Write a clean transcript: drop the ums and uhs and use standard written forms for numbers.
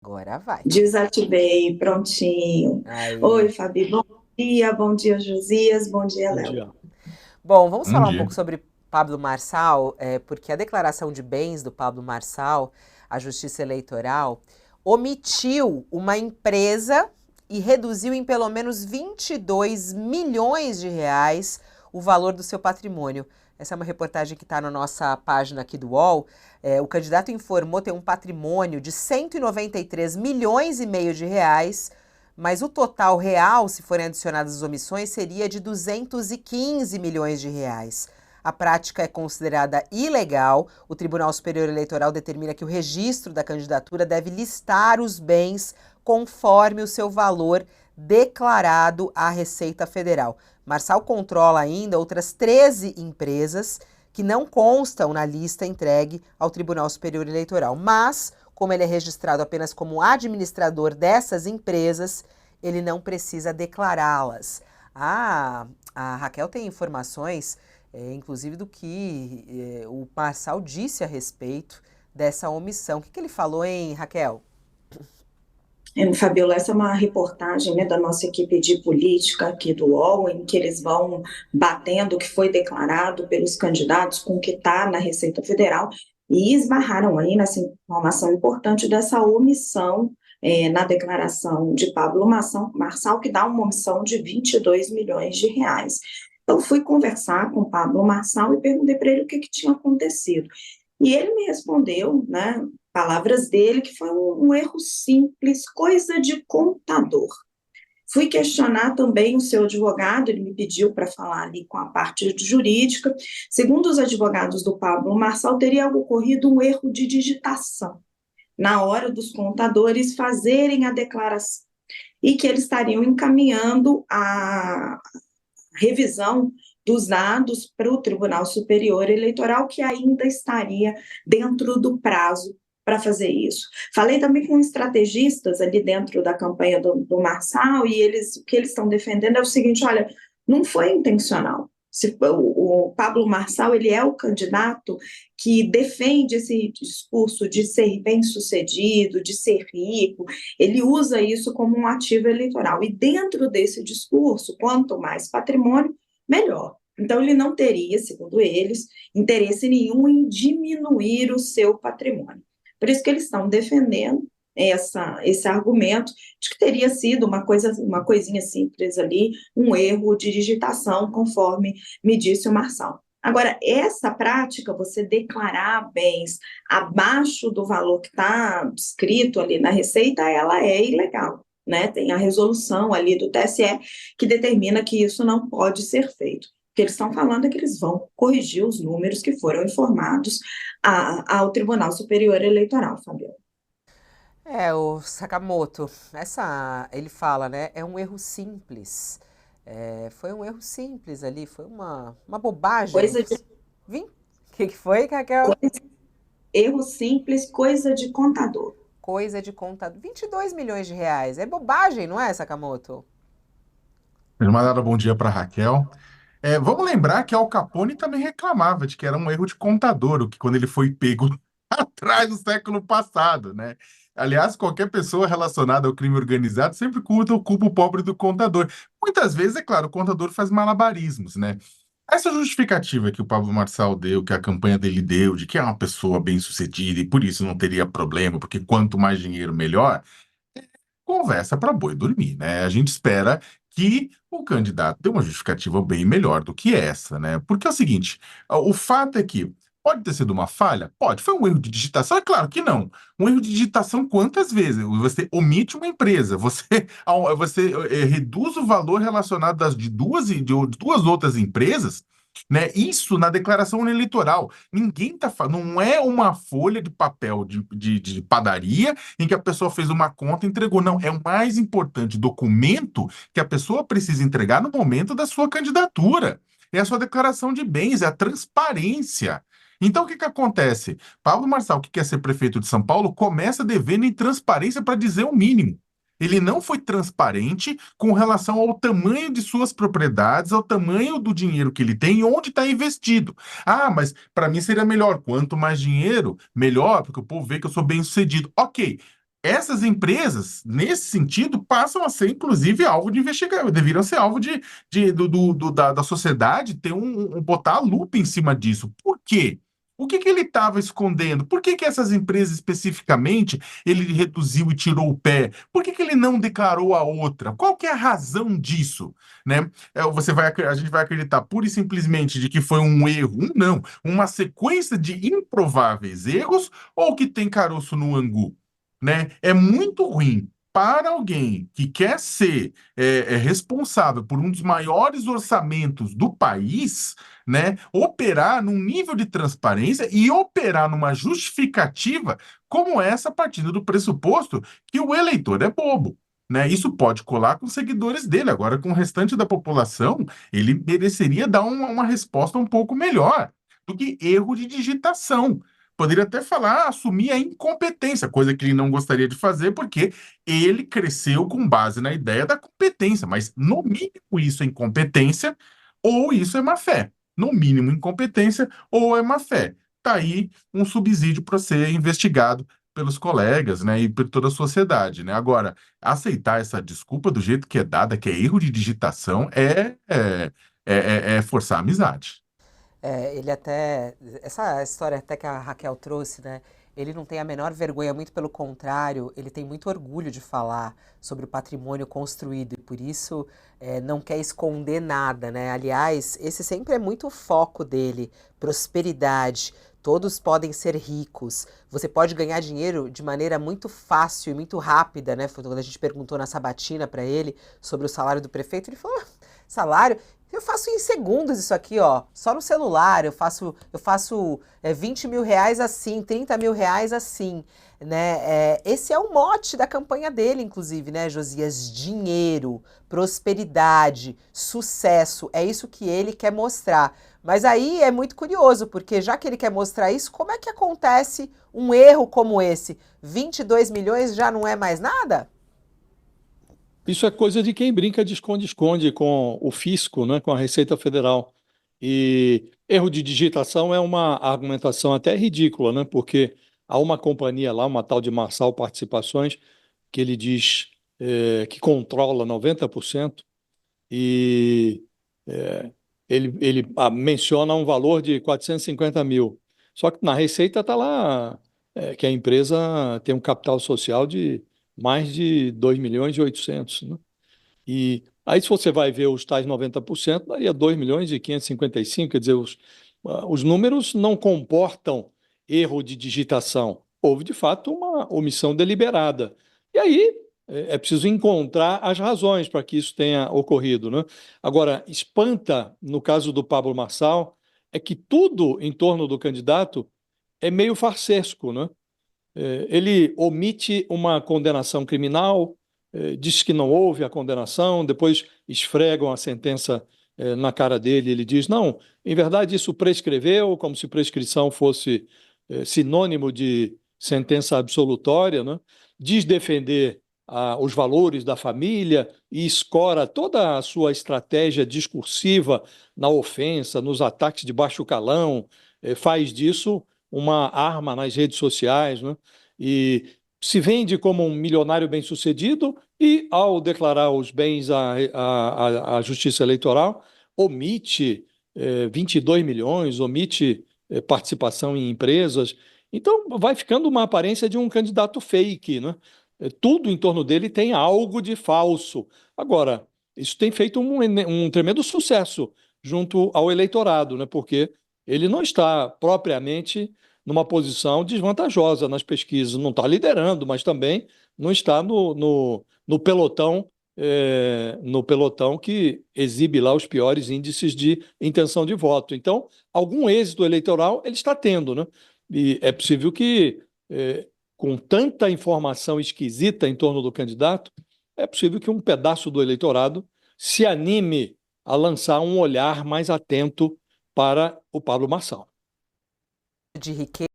Agora vai. Desativei, prontinho. Oi, Aí, Fabi, bom dia, Josias, bom dia, bom Léo. dia. Bom, vamos Bom falar um dia. pouco sobre Pablo Marçal, porque a declaração de bens do Pablo Marçal, a Justiça Eleitoral, omitiu uma empresa e reduziu em pelo menos 22 milhões de reais o valor do seu patrimônio. Essa é uma reportagem que está na nossa página aqui do UOL. O candidato informou ter um patrimônio de 193 milhões e meio de reais, mas o total real, se forem adicionadas as omissões, seria de 215 milhões de reais. A prática é considerada ilegal. O Tribunal Superior Eleitoral determina que o registro da candidatura deve listar os bens conforme o seu valor declarado à Receita Federal. Marçal controla ainda outras 13 empresas que não constam na lista entregue ao Tribunal Superior Eleitoral, mas como ele é registrado apenas como administrador dessas empresas, ele não precisa declará-las. A Raquel tem informações, inclusive, do que o Marçal disse a respeito dessa omissão. O que ele falou, hein, Raquel? Fabiola, essa é uma reportagem, né, da nossa equipe de política aqui do UOL, em que eles vão batendo o que foi declarado pelos candidatos com o que está na Receita Federal e esbarraram aí nessa informação importante dessa omissão na declaração de Pablo Marçal, que dá uma omissão de 22 milhões de reais. Então, fui conversar com Pablo Marçal e perguntei para ele o que tinha acontecido. E ele me respondeu, né, palavras dele, que foi um erro simples, coisa de contador. Fui questionar também o seu advogado, ele me pediu para falar ali com a parte jurídica. Segundo os advogados do Pablo Marçal, teria ocorrido um erro de digitação na hora dos contadores fazerem a declaração e que eles estariam encaminhando a revisão dos dados para o Tribunal Superior Eleitoral, que ainda estaria dentro do prazo para fazer isso. Falei também com estrategistas ali dentro da campanha do Marçal, e o que eles estão defendendo é o seguinte: olha, não foi intencional. O Pablo Marçal, ele é o candidato que defende esse discurso de ser bem-sucedido, de ser rico, ele usa isso como um ativo eleitoral. E dentro desse discurso, quanto mais patrimônio, melhor. Então, ele não teria, segundo eles, interesse nenhum em diminuir o seu patrimônio. Por isso que eles estão defendendo esse argumento de que teria sido uma coisinha simples ali, um erro de digitação, conforme me disse o Marçal. Agora, essa prática, você declarar bens abaixo do valor que está escrito ali na receita, ela é ilegal, né? Tem a resolução ali do TSE que determina que isso não pode ser feito. O que eles estão falando é que eles vão corrigir os números que foram informados ao Tribunal Superior Eleitoral, Fabiola. O Sakamoto, ele fala, né, é um erro simples. Foi um erro simples ali, foi uma bobagem. Coisa de, Vim? O que foi, Raquel? coisa, erro simples, coisa de contador. Coisa de conta. 22 milhões de reais. É bobagem, não é, Sakamoto? Eles mandaram bom dia para Raquel. Vamos lembrar que Al Capone também reclamava de que era um erro de contador, o que quando ele foi pego atrás do século passado, né? Aliás, qualquer pessoa relacionada ao crime organizado sempre culpa o pobre do contador. Muitas vezes, é claro, o contador faz malabarismos, né? Essa justificativa que o Pablo Marçal deu, que a campanha dele deu, de que é uma pessoa bem-sucedida e por isso não teria problema, porque quanto mais dinheiro, melhor. Conversa para boi dormir, né? A gente espera que o candidato dê uma justificativa bem melhor do que essa, né? Porque é o seguinte, o fato é que pode ter sido uma falha? Pode. Foi um erro de digitação? É claro que não. Um erro de digitação quantas vezes? Você omite uma empresa, você reduz o valor relacionado de duas outras empresas, né? Isso na declaração eleitoral. Ninguém tá falando, não é uma folha de papel de padaria em que a pessoa fez uma conta e entregou. Não, é o mais importante documento que a pessoa precisa entregar no momento da sua candidatura. É a sua declaração de bens, é a transparência. Então, o que acontece? Pablo Marçal, que quer ser prefeito de São Paulo, começa devendo em transparência para dizer o mínimo. Ele não foi transparente com relação ao tamanho de suas propriedades, ao tamanho do dinheiro que ele tem e onde está investido. Ah, mas para mim seria melhor. Quanto mais dinheiro, melhor, porque o povo vê que eu sou bem-sucedido. Ok. essas empresas, nesse sentido, passam a ser, inclusive, alvo de investigação, deveriam ser alvo da sociedade ter botar a lupa em cima disso. Por quê? O que que ele estava escondendo? Por que que essas empresas especificamente ele reduziu e tirou o pé? Por que que ele não declarou a outra? Qual que é a razão disso? Né? A gente vai acreditar pura e simplesmente de que foi um erro, não, uma sequência de improváveis erros ou que tem caroço no angu? Né? É muito ruim para alguém que quer ser responsável por um dos maiores orçamentos do país, né, operar num nível de transparência e operar numa justificativa como essa, partindo do pressuposto que o eleitor é bobo. Né? Isso pode colar com os seguidores dele. Agora, com o restante da população, ele mereceria dar uma resposta um pouco melhor do que erro de digitação. Poderia até falar, assumir a incompetência, coisa que ele não gostaria de fazer, porque ele cresceu com base na ideia da competência. Mas, no mínimo, isso é incompetência ou isso é má fé. No mínimo, incompetência ou é má fé. Está aí um subsídio para ser investigado pelos colegas, né, e por toda a sociedade, né? Agora, aceitar essa desculpa do jeito que é dada, que é erro de digitação, é forçar a amizade. Ele até. Essa história até que a Raquel trouxe, né? Ele não tem a menor vergonha, muito pelo contrário, ele tem muito orgulho de falar sobre o patrimônio construído e por isso não quer esconder nada, né? Aliás, esse sempre é muito o foco dele: prosperidade. Todos podem ser ricos. Você pode ganhar dinheiro de maneira muito fácil e muito rápida, né? Foi quando a gente perguntou na sabatina para ele sobre o salário do prefeito, ele falou: salário? Eu faço em segundos isso aqui, ó. Só no celular. Eu faço 20 mil reais assim, 30 mil reais assim, né? Esse é o mote da campanha dele, inclusive, né, Josias? Dinheiro, prosperidade, sucesso. É isso que ele quer mostrar. Mas aí é muito curioso, porque já que ele quer mostrar isso, como é que acontece um erro como esse? 22 milhões já não é mais nada? Isso é coisa de quem brinca de esconde-esconde com o fisco, né, com a Receita Federal. E erro de digitação é uma argumentação até ridícula, né, porque há uma companhia lá, uma tal de Marçal Participações, que ele diz que controla 90% e é, ele menciona um valor de 450 mil. Só que na Receita está lá que a empresa tem um capital social de mais de 2 milhões e 800, né? E aí, se você vai ver os tais 90%, daria 2 milhões e 555, quer dizer, os números não comportam erro de digitação. Houve, de fato, uma omissão deliberada. E aí é preciso encontrar as razões para que isso tenha ocorrido, né? Agora, espanta, no caso do Pablo Marçal, é que tudo em torno do candidato é meio farsesco, né? Ele omite uma condenação criminal, diz que não houve a condenação, depois esfregam a sentença na cara dele, ele diz, não, em verdade isso prescreveu, como se prescrição fosse sinônimo de sentença absolutória, né? Diz defender os valores da família e escora toda a sua estratégia discursiva na ofensa, nos ataques de baixo calão, faz disso uma arma nas redes sociais, né? E se vende como um milionário bem-sucedido e, ao declarar os bens à Justiça Eleitoral, omite 22 milhões, omite participação em empresas. Então, vai ficando uma aparência de um candidato fake, né? Tudo em torno dele tem algo de falso. Agora, isso tem feito um tremendo sucesso junto ao eleitorado, né? Porque ele não está propriamente numa posição desvantajosa nas pesquisas. Não está liderando, mas também não está no pelotão, no pelotão que exibe lá os piores índices de intenção de voto. Então, algum êxito eleitoral ele está tendo, né? E é possível que, com tanta informação esquisita em torno do candidato, é possível que um pedaço do eleitorado se anime a lançar um olhar mais atento para o Pablo Marçal. De riqueza.